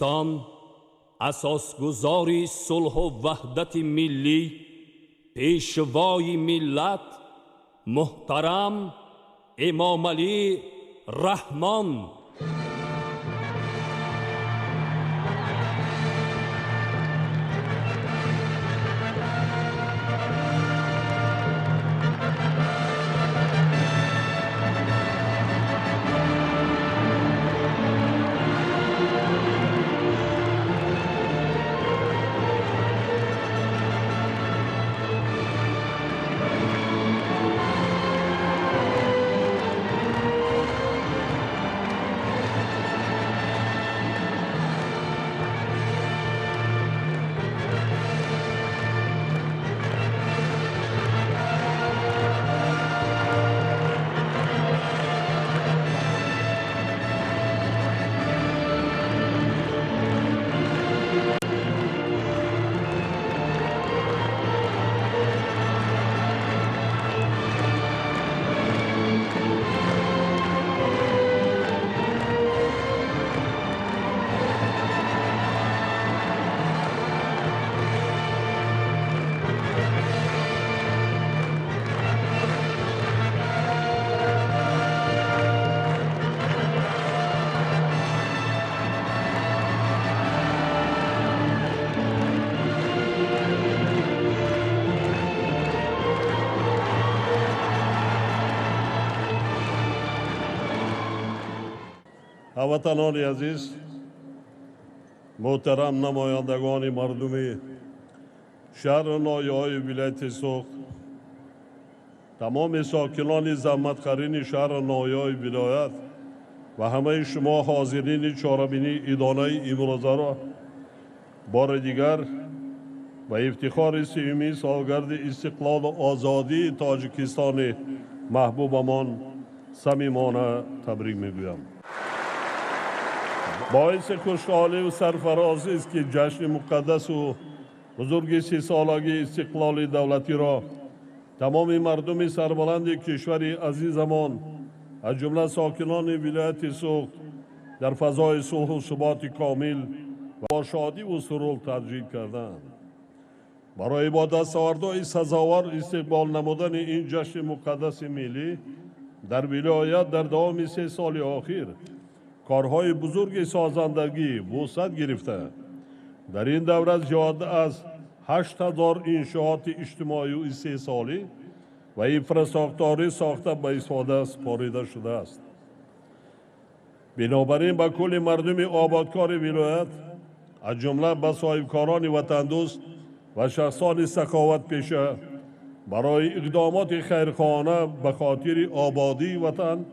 تان اساسگزاری صلح و وحدت ملی، پیشوای ملت محترم امام علی رحمان. هموطنان عزیز، محترم نمایندگان مردم شهر نایهای ولایت سوخت، تمام ساکنان زحمتکارین شهر نایهای ولایت و همه شما حاضرین چهارمین ادانه امروزه را بار دیگر و افتخار سیومین سالگرد استقلال و آزادی تاجیکستان محبوبمان صمیمانه تبریک میگویم. باعث خوشحالی و سرفرازی است که جشن مقدس و بزرگ 30 سالگی استقلال دولتی را تمام مردم سربلند کشور عزیزمان از جمله ساکنان ولایت سوخت در فضای صلح و ثبات کامل و با شادی و سرور تجلیل کردند. برای با دستاوردهای سزاوار استقبال نمودن این جشن مقدس ملی در ولایت در دوام 3 سال اخیر کارهای بزرگ سازندگی وسعت گرفته. در این دوره زیاد از 8000 انشاءات اجتماعی و 3 سالی و انفراستراکچوری ساخته به استفاده سپارده شده است. بنابراین به کل مردم آبادکار ولایت از جمله به صاحبکاران وطندوست و شخصان سخاوت پیشه برای اقدامات خیرخواهانه به خاطر آبادی وطن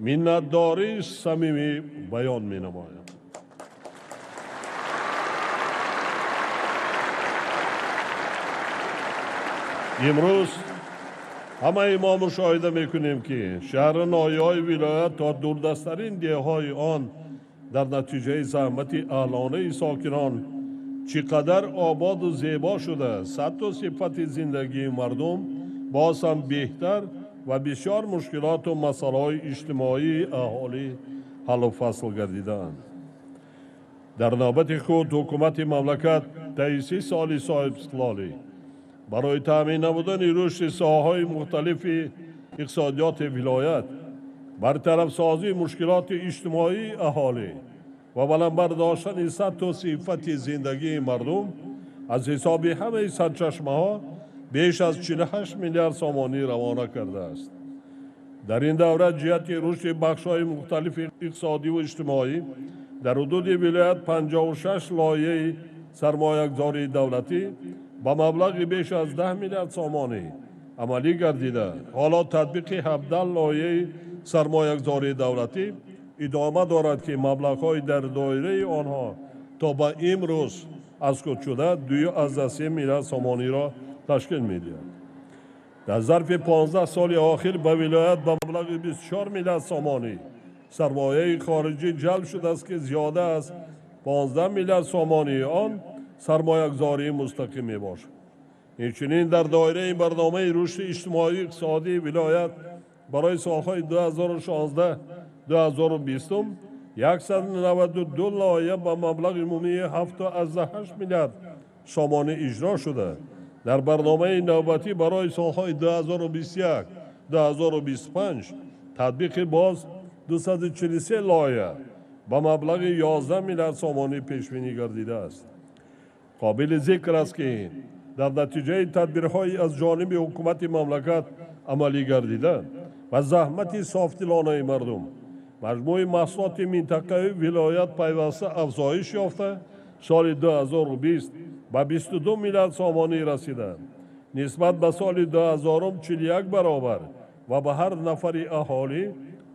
منتداری صمیمی بیان می نمایم. امروز همه ما مشاهده میکنیم که شهر نایهای ولایت تا دوردستترین دیههای آن در نتیجه زحمت اهلانه ساکنان چقدر آباد و زیبا شده. سطح و صفت زندگی مردم باز هم بهتر و بسیار مشکلات و مسائل اجتماعی اهالی حل و فصل گردیدند. در نوبت خود حکومت مملکت طی 30 سال صاحب استقلالی برای تامین نمودن رشد ساحه‌های مختلف اقتصادیات ولایت، برطرف سازی مشکلات اجتماعی اهالی و بلند برداشتن سطح و صفت زندگی مردم از حساب همه سرچشمه‌ها بیش از 48 میلیارد سامانی روانه کرده است. در این دوره جهت رشد بخش‌های مختلف اقتصادی و اجتماعی در حدود ولایت 56 لایحه سرمایه‌گذاری دولتی با مبلغ بیش از 10 میلیارد سامانی عملی گردیده. حالا تطبیق 17 لایحه سرمایه‌گذاری دولتی ادامه دارد که مبلغ‌های در دایره آنها تا به امروز اسکوت شده 2.3 میلیارد سامانی را تشکیل می‌دهد. در ظرف 15 سال آخر به ولایت به مبلغ 24 میلیارد سامانی سرمایه خارجی جلب شده است که زیاده از 15 میلیارد سامانی آن سرمایه‌گذاری مستقیم میباشد. همچنین در دایره برنامه رشد اجتماعی اقتصادی ولایت برای سالهای 2016-2020 192 لایحه با مبلغ عمومی 7.8 میلیارد سامانه اجرا شده. در برنامه نوبتی برای سالهای 2021 2025 تطبیق باز 243 لایحه با مبلغ 11 میلیارد سامانه پیش بینی گردیده است. قابل ذکر است که در نتیجه تدبیرهای از جانب حکومت مملکت عملی گردیده و زحمت صافدلانه مردم، مجموع محصولات منطقه ولایت پیوسته افزایش یافته سال 2020 به 22 میلیارد سامانه رسیده. نسبت به سال 2000 41 برابر و به هر نفر اهالی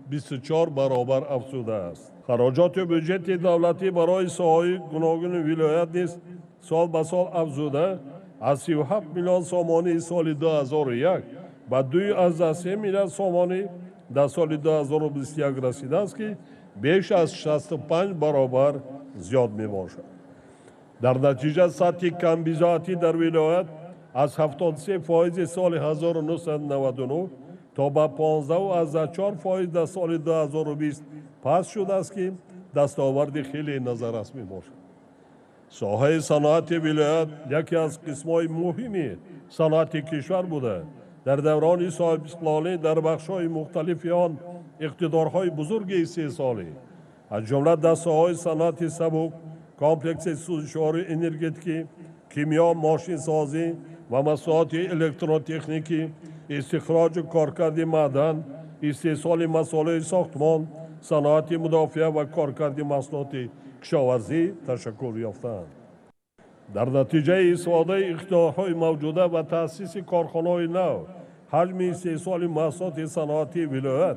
24 برابر افزوده است. خراجات بودجه دولتی برای ساحه‌های گوناگون ولایت نیز سال به سال افزوده از 37 میلیون سامانه سال 2001 به 2.3 میلیارد سامانه در سال 2021 رسیده است که بیش از 65 برابر زیاد می باشد. در نتیجه سطح کم بضاعتی در ولایت از 73% سال 1999 تا به 15.4% در سال 2020 پس شده است که دستاورد خیلی نظررس می باشد. ساحه صنعت ولایت یکی از قسم‌های مهم صنعت کشور بوده. در دوران صاحب استقلالی در بخش‌های مختلف آن اقتدارهای بزرگ 3 ساله از جمله در ساحه صنعت سبک، کامپلکس سوزشوار انرژتیکی، کیمیا، ماشین سازی و محصولات الکترونیکی، استخراج کارکرد معدن، استحصال مسائل ساختمان، صنعت مدافع و کارکرد محصولات کشاورزی تشکل یافتند. در نتیجه استفاده اختیارهای موجوده و تأسیس کارخانه‌های نو، حجم استحصال محصولات صنعتی ولایت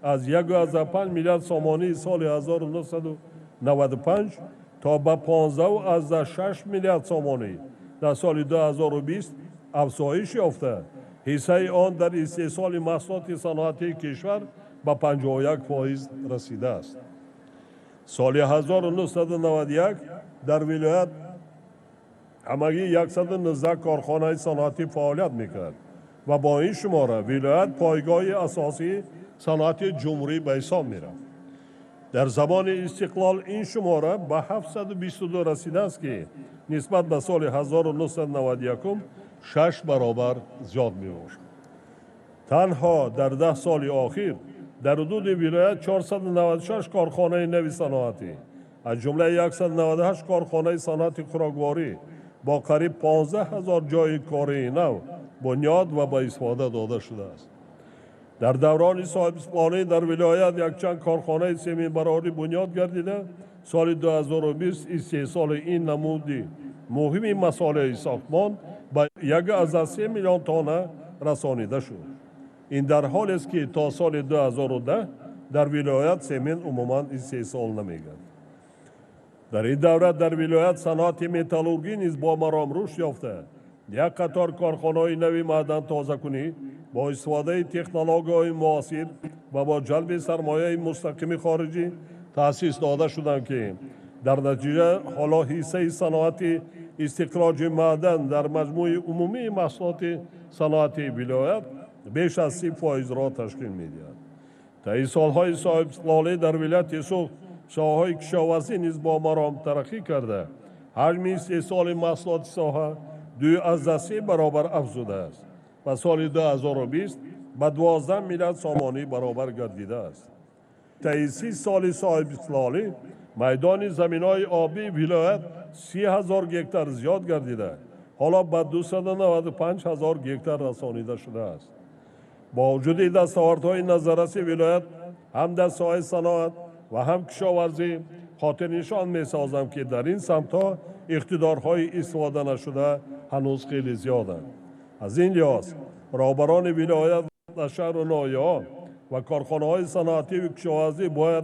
از 1.5 میلیارد سامانه سال 1995 تا به 15.6 میلیارد سامانه در سال 2020 افزایش یافته. حصه آن در استحصال محصولات صنعتی کشور به 51% رسیده است. سال 1991 در ولایت همگی 119 کارخانه صنعتی فعالیت میکرد و با این شماره ولایت پایگاه اساسی صنعت جمهوری به حساب میرفت. در زمان استقلال این شماره به 722 رسیده است که نسبت به سال 1991 6 برابر زیاد می باشد. تنها در 10 سال اخیر در حدود ولایت 496 کارخانه نوی صنعتی از جمله 198 کارخانه صنعت خوراکواری با قریب 15,000 جای کاری نو بنیاد و به استفاده داده شده است. در دوران صاحب استقلالی در ولایت یک چند کارخانه زمین برآوری بنیاد گردیده. سال 2020 استحصال این نمودی مهم مسائل ساختمان به 1.3 میلیون تن رسانیده شد. این در حالی است که تا سال 2010 در ولایت زمین عموما استحصال نمی‌گردد. در این دوره در ولایت صنعت متالورژی نیز با مرام رشد یافته. یک قطار کارخانه‌های نوی معدن تازه‌کنی با استفاده تکنولوژی‌های معاصر و با جلب سرمایه مستقیم خارجی تأسیس داده شدند که در نتیجه حالا حصه صنعت استخراج معدن در مجموع عمومی محصولات صنعتی ولایت بیش از 30% را تشکیل می‌دهد. طی سالهای صاحب استقلالی در ولایت سوخت ساحه‌های کشاورزی نیز با مرام ترقی کرده. حجم استحصال محصولات ساحه 2.3 برابر افزوده است و سال 2020 به 12 میلیارد سامانه برابر گردیده است. طی 30 سال صاحب استقلالی میدان زمین‌های آبی ولایت 30,000 گکتار زیاد گردیده، حالا به 295,000 گکتار رسانیده شده است. با وجود دستاوردهای نظررس ولایت هم در ساحه صنعت و هم کشاورزی خاطر نشان می‌سازم که در این سمت‌ها اقتدارهای استفاده نشده هنوز خیلی زیادند. از این لحاظ رهبران ولایت در شهر و ناحیه‌ها و کارخانه‌های صنعتی و کشاورزی باید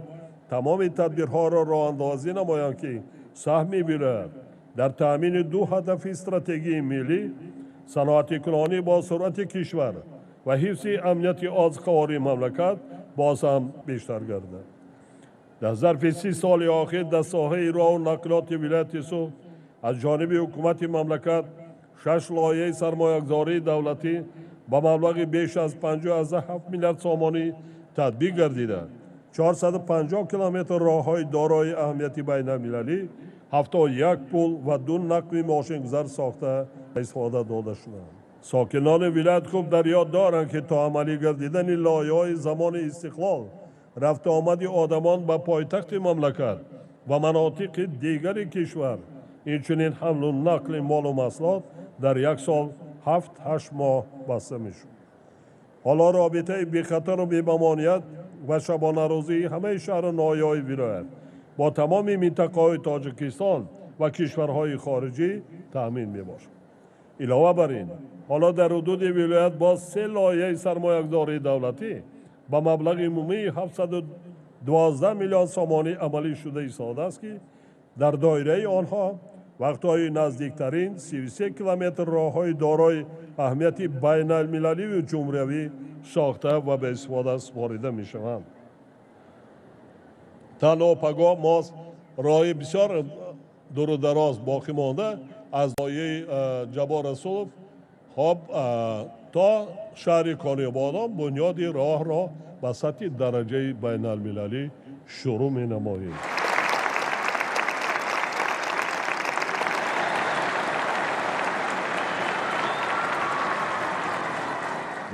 تمام تدبیرها را راه اندازی نمایند که سهم ولایت در تأمین 2 هدف استراتژی ملی، صنعت کلانی با سرعت کشور و حفظ امنیت آذوقه‌واری مملکت باز هم بیشتر گردد. در ظرف 30 سال اخیر در ساحه راه و نقلات ولایت سوخت از جانب حکومت مملکت 6 لایحه سرمایه‌گذاری دولتی با مبلغ بیش از 5.7 میلیارد سامانه تطبیق گردیده. 450 کیلومتر راههای دارای اهمیتی بین المللی 71 پل و 2 نقل ماشینگذار ساخته استفاده داده شدند. ساکنان ولایت خوب در یاد دارند که تا عملی گردیدن لایحه‌های زمان استقلال رفت آمد آدمان به پایتخت مملکت و مناطق دیگر کشور اینچنین حمل و نقل مال و محصولات در یک سال 7-8 ماه بسته میشد. حالا رابطه بی خطر و بی ممانعت و شبانه روزی همه شهر و ناحیه‌های ولایت با تمام منطقه‌های تاجیکستان و کشورهای خارجی تأمین می باشد. علاوه بر این حالا در حدود ولایت با 3 لایحه سرمایه‌گذاری دولتی با مبلغ عمومی 712 میلیون سامانی عملی شده ایستاده است که در دایره آنها وقتهای نزدیکترین 33 کیلومتر راههای دارای اهمیت بین المللی و جمهوری ساخته و به استفاده سپاریده می شوند. تنها پگاه ماست راه بسیار دور و دراز باقی مانده از لایه جبار رسولов تا شهر کانیابادان بنیاد راه را به سطح درجه بین المللی شروع می نماییم.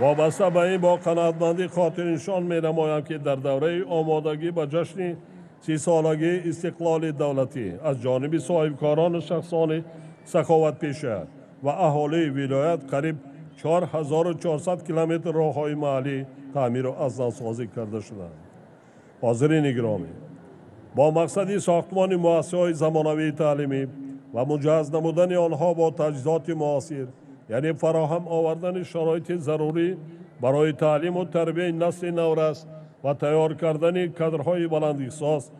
وابسته به این با قناعتمندی خاطر نشان می نمایم که در دوره آمادگی به جشن 30 سالگی استقلال دولتی از جانب صاحبکاران و شخصان سخاوت پیشه و اهالی ولایت قریب 4400 کیلومتر راههای محلی تعمیر و ازدانسازی کرده شدند. حاضرین گرامی، با مقصد ساختمان مؤسسه‌های زمانوی تعلیمی و مجهز نمودن آنها با تجهیزات معاصر، یعنی فراهم آوردن شرایط ضروری برای تعلیم و تربیت نسل نورس و تیار کردن کادرهای بلند اختصاص،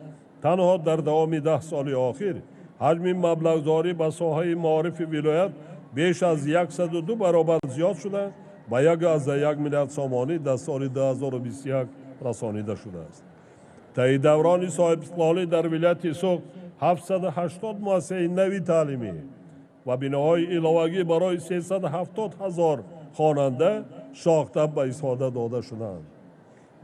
تنها در دوام 10 سال آخر حجم مبلغ‌زاری به ساحه معارف ولایت بیش از 102 برابر زیاد شده و 1 میلیارد سامانی در سال 2021 رسانیده شده است. طی دوران صاحب استقلالی در ولایت سوق 780 مؤسسه نوی تعلیمی و بناهای علاوگی برای 370,000 خواننده ساخته به استفاده داده شدند.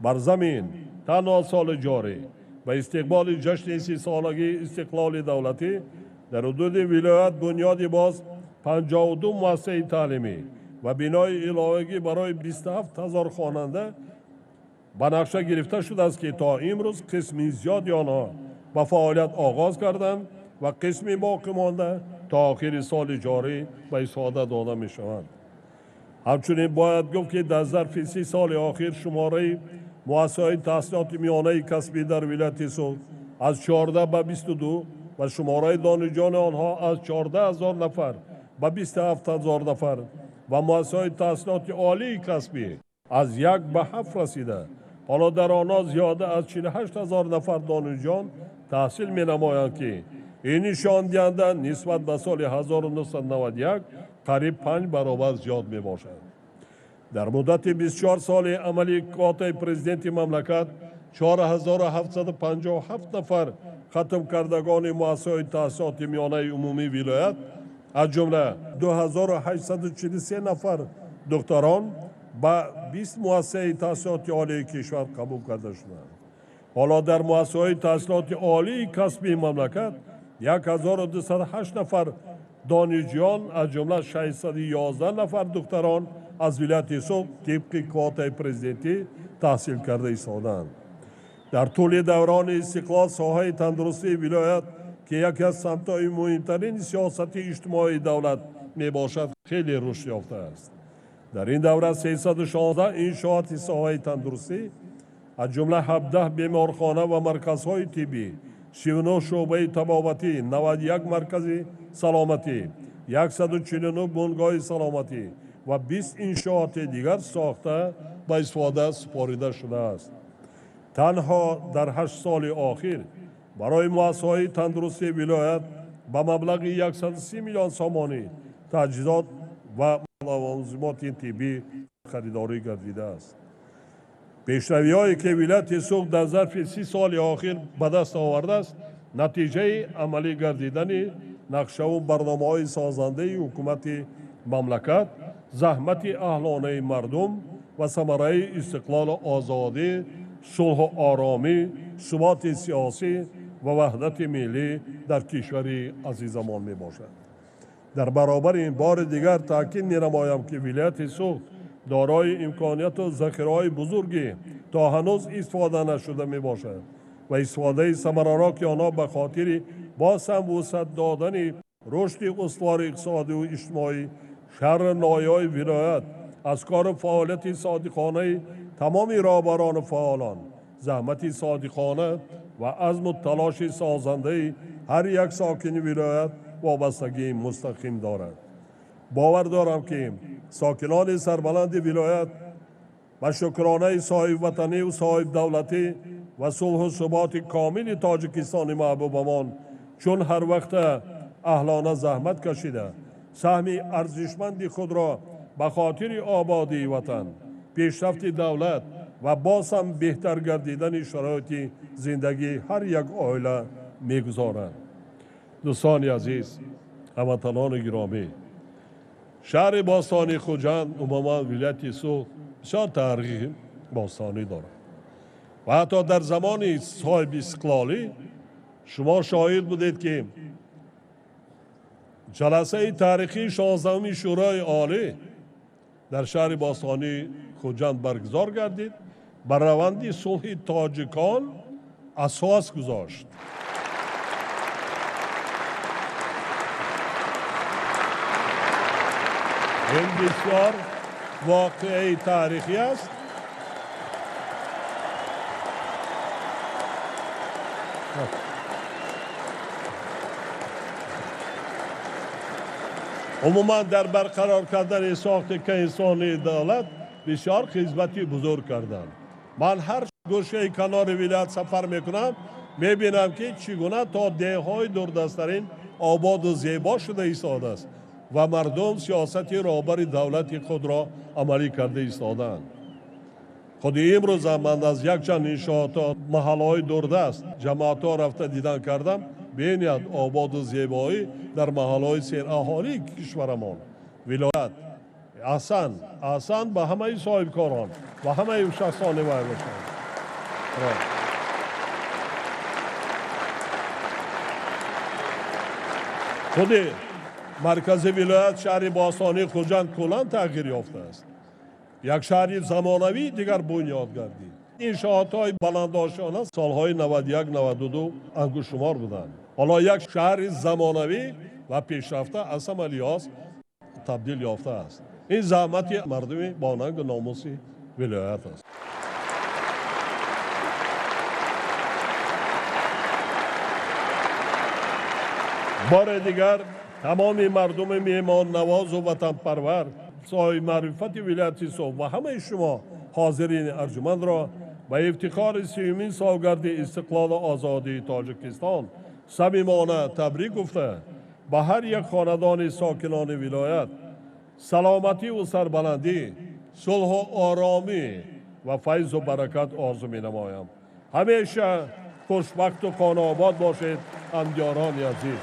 بر زمین تنها سال جاری به استقبال جشن 30 سالگی استقلال دولتی در حدود ولایت بنیاد باز 52 مؤسسه تعلیمی و بنای علاوگی برای 27,000 خواننده به نقشه گرفته شده است که تا امروز قسمی زیادی آنها به فعالیت آغاز کردند و قسمی باقی مانده تا آخر سال جاری به استفاده داده می شوند. همچنین باید گفت که در ظرف 30 سال آخر شماره مؤسسه‌های تحصیلات میانه کسبی در ولایت سوق از 14 به 22 و شماره دانشجویان آنها از 14,000 نفر به 27,000 نفر و مؤسسه‌های تحصیلات عالی کسبی از 1 به 7 رسیده. حالا در آنها زیاده از 48,000 نفر دانشجویان تحصیل می نمایند که این نشان دهنده نسبت به سال 1991 قریب 5 برابر زیاد می باشد. در مدت 24 سال عملی کات پرزیدنت مملکت 4757 نفر ختم کردگان مؤسسه‌های تحصیلات میانه عمومی ولایت از جمله 2843 نفر دکتران با 20 مؤسسه تحصیلات عالی کشور قبول کرده شدند. حالا در مؤسسه‌های تحصیلات عالی کسبی مملکت 1208 نفر دانشجویان از جمله 611 نفر دکتران از ولایت سوق طبق کوتای پرزیدنتی تحصیل کرده ایستادند. در طول دوران استقلال ساحه تندرستی ولایت که یکی از سمت‌های مهمترین سیاست اجتماعی دولت می باشد خیلی رشد یافته است. در این دوره 316 انشاءات ساحه تندرستی از جمله 17 بیمارخانه و مرکزهای طبی، 39 شعبه طبابتی، 91 مرکز سلامتی، 149 بنگاه سلامتی و 20 انشاءات دیگر ساخته به استفاده سپاریده شده است. تنها در 8 سال آخر برای مؤسسه‌های تندرستی ولایت به مبلغ 130 میلیون سامانی تجهیزات و لوازمات طبی خریداری گردیده است. پیشروی‌هایی که ولایت سوق در ظرف 30 سال آخر به دست آورده است نتیجه عملی گردیدن نقشه و برنامه‌های سازنده حکومت مملکت، زحمت اهلانه مردم و ثمره استقلال و آزادی صلح و آرامی، ثبات سیاسی و وحدت ملی در کشور عزیزمان می باشد. در برابر این بار دیگر تاکید می نمایم که ولایت سوخت دارای امکانیت و ذخیره‌های بزرگی تا هنوز استفاده نشده می باشد و استفاده ثمرات آنها به خاطر باز هم وسعت دادن رشد استوار اقتصادی و اجتماعی شهر نایای ولایت از کار فعالیت صادقانه تمام رهبران و فعالان، زحمت صادقانه و عزم و تلاش سازنده هر یک ساکن ولایت وابستگی مستقیم دارد. باور دارم که ساکنان سربلند ولایت با شکرانه صاحب وطنی و صاحب دولتی و صلح و ثبات کامل تاجیکستان محبوبمان چون هر وقت اهلانه زحمت کشیده سهمی ارزشمند خود را به خاطر آبادی وطن، پیشرفت دولت و باز هم بهتر گردیدن شرایط زندگی هر یک عائله میگذارند. دوستان عزیز، هموطنان گرامی، شهر باستانی خوجند عموما ولایت سوخت بسیار تاریخی باستانی دارد و حتی در زمان صاحب استقلالی شما شاهد بودید که جلسه تاریخی 16 شورای عالی در شهر باستانی خوجند برگزار گردید، بر روند صلح تاجیکان اساس گذاشت. این بسیار واقعی تاریخی است. عموما در برقرار کردن ساخت کیهانی دولت بسیار خدمتی بزرگ کردند. من هر گوشه کنار ولایت سفر میکنم میبینم که چگونه تا دههای دوردستترین آباد و زیبا شده ایستاده است و مردم سیاست رهبر دولت خود را عملی کرده ایستادند. خود امروز من از یک چند انشاءات محلهای دوردست جماعت‌ها رفته دیدن کردم، ببینید آباد و زیبایی در محلهای سیر اهالی کشورمان ولایت احسن به همه صاحب کاران و همه شخصان وای باشند. خود مرکز ولایت شهر باستانی خوجند کلاً تغییر یافته است. یک شهری زمانوی دیگر بنیاد گردید. انشاءات‌های بلندآشانه سالهای 91-92 انگشت شمار بودند. حالا یک شهر زمانوی و پیشرفته از عملیات تبدیل یافته است. این زحمت مردم با ننگ و ناموس ولایت است. بار دیگر تمام مردم میهمان نواز و وطن پرور صاحب معرفت ولایت سوخت و همه شما حاضرین ارجمند را به افتخار 30مین سالگرد استقلال و آزادی تاجیکستان صمیمانه تبریک گفته به هر یک خاندان ساکنان ولایت سلامتی و سربلندی، صلح و آرامی و فیض و برکت آرزو می نمایم. همیشه خوشبخت و خانه آباد باشید اندیاران عزیز.